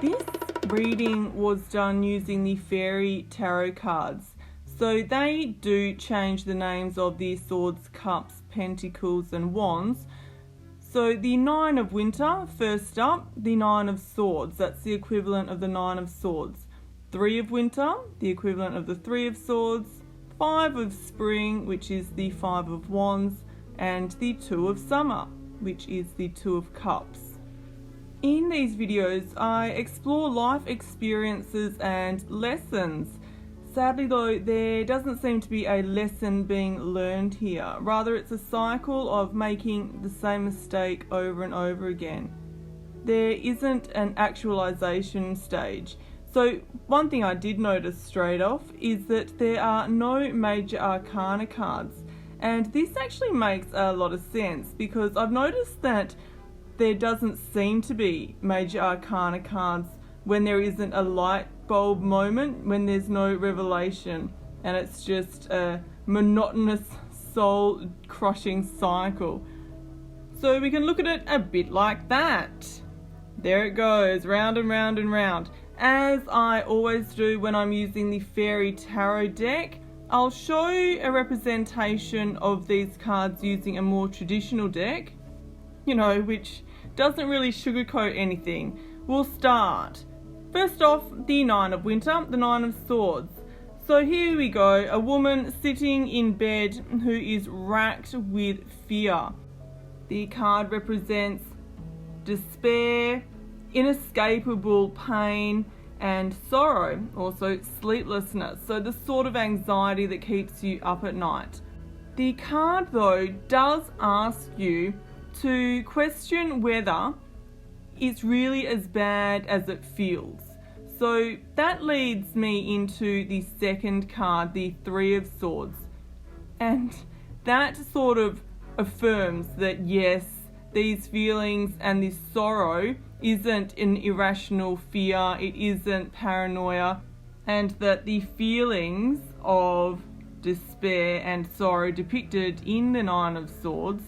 This reading was done using the fairy tarot cards. So they do change the names of the swords, cups, pentacles and wands. So the Nine of Winter, first up, the Nine of Swords, that's the equivalent of the Nine of Swords. Three of Winter, the equivalent of the Three of Swords. Five of Spring, which is the Five of Wands, and the Two of Summer, which is the Two of Cups. In these videos, I explore life experiences and lessons. Sadly though, there doesn't seem to be a lesson being learned here. Rather, it's a cycle of making the same mistake over and over again. There isn't an actualization stage. So one thing I did notice straight off is that there are no major arcana cards. And this actually makes a lot of sense because I've noticed that there doesn't seem to be major arcana cards when there isn't a light bulb moment, when there's no revelation, and it's just a monotonous, soul-crushing cycle. So we can look at it a bit like that. There it goes, round and round and round. As I always do when I'm using the Fairy Tarot deck, I'll show a representation of these cards using a more traditional deck, which doesn't really sugarcoat anything. We'll start. First off, the Nine of Winter, the Nine of Swords. So here we go, a woman sitting in bed who is racked with fear. The card represents despair, inescapable pain, and sorrow, also sleeplessness. So the sort of anxiety that keeps you up at night. The card though does ask you to question whether it's really as bad as it feels. So that leads me into the second card, the Three of Swords. And that sort of affirms that yes, these feelings and this sorrow isn't an irrational fear, it isn't paranoia, and that the feelings of despair and sorrow depicted in the Nine of Swords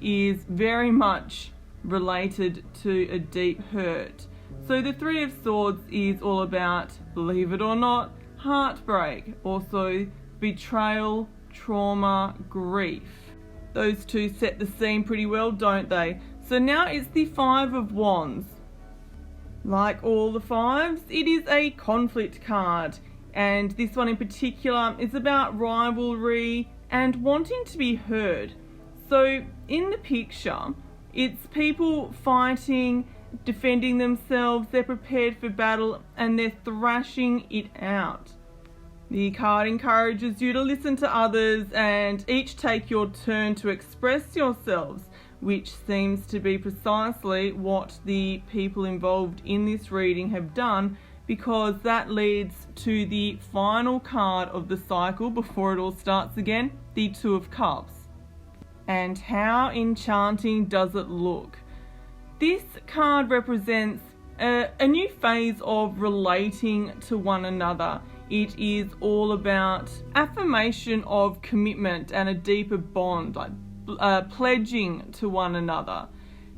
is very much related to a deep hurt. So the Three of Swords is all about, believe it or not, heartbreak, also betrayal, trauma, grief. Those two set the scene pretty well, don't they? So now it's the Five of Wands. Like all the fives, it is a conflict card, and this one in particular is about rivalry and wanting to be heard. So in the picture, it's people fighting, defending themselves, they're prepared for battle and they're thrashing it out. The card encourages you to listen to others and each take your turn to express yourselves, which seems to be precisely what the people involved in this reading have done, because that leads to the final card of the cycle before it all starts again, the Two of Cups. And how enchanting does it look? This card represents a new phase of relating to one another. It is all about affirmation of commitment and a deeper bond, like pledging to one another.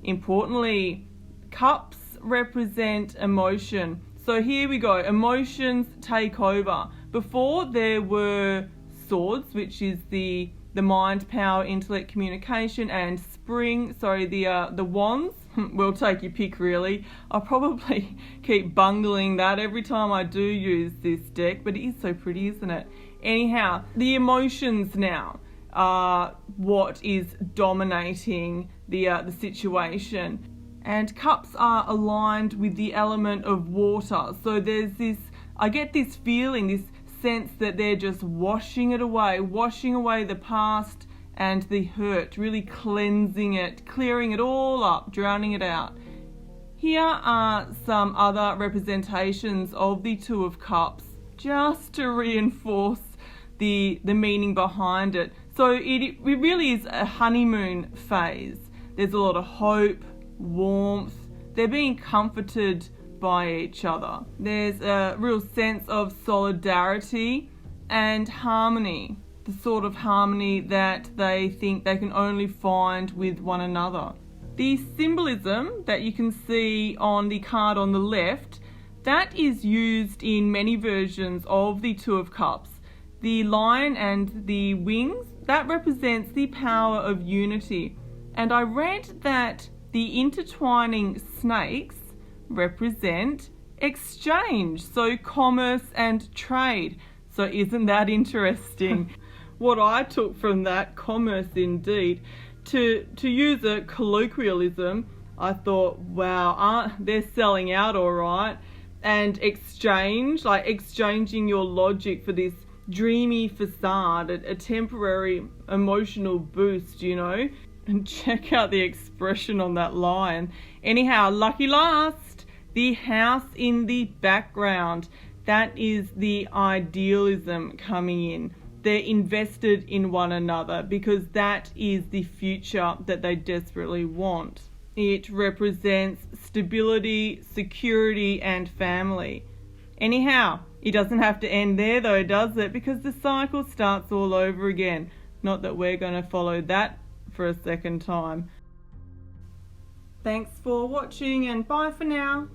Importantly, cups represent emotion. So here we go, emotions take over. Before there were swords, which is the mind, power, intellect, communication, and the wands. We'll take your pick really. I'll probably keep bungling that every time I do use this deck, but it is so pretty, isn't it? Anyhow, the emotions now are what is dominating the situation. And cups are aligned with the element of water. So there's this, I get this feeling, this sense that they're just washing away the past and the hurt, really cleansing it, clearing it all up, drowning it out. Here are some other representations of the Two of Cups, just to reinforce the meaning behind it. So it really is a honeymoon phase. There's a lot of hope, warmth, they're being comforted by each other. There's a real sense of solidarity and harmony, the sort of harmony that they think they can only find with one another. The symbolism that you can see on the card on the left That is used in many versions of the Two of Cups. The lion and the wings, that represents the power of unity. And I read that the intertwining snakes represent exchange, so commerce and trade. So isn't that interesting? What I took from that, commerce indeed, to use a colloquialism, I thought, wow, they're selling out all right. And exchange, like exchanging your logic for this dreamy facade, a temporary emotional boost, you know. And check out the expression on that lion. Anyhow, lucky last, the house in the background. That is the idealism coming in. They're invested in one another because that is the future that they desperately want. It represents stability, security, and family. Anyhow, it doesn't have to end there though, does it? Because the cycle starts all over again. Not that we're going to follow that for a second time. Thanks for watching and bye for now.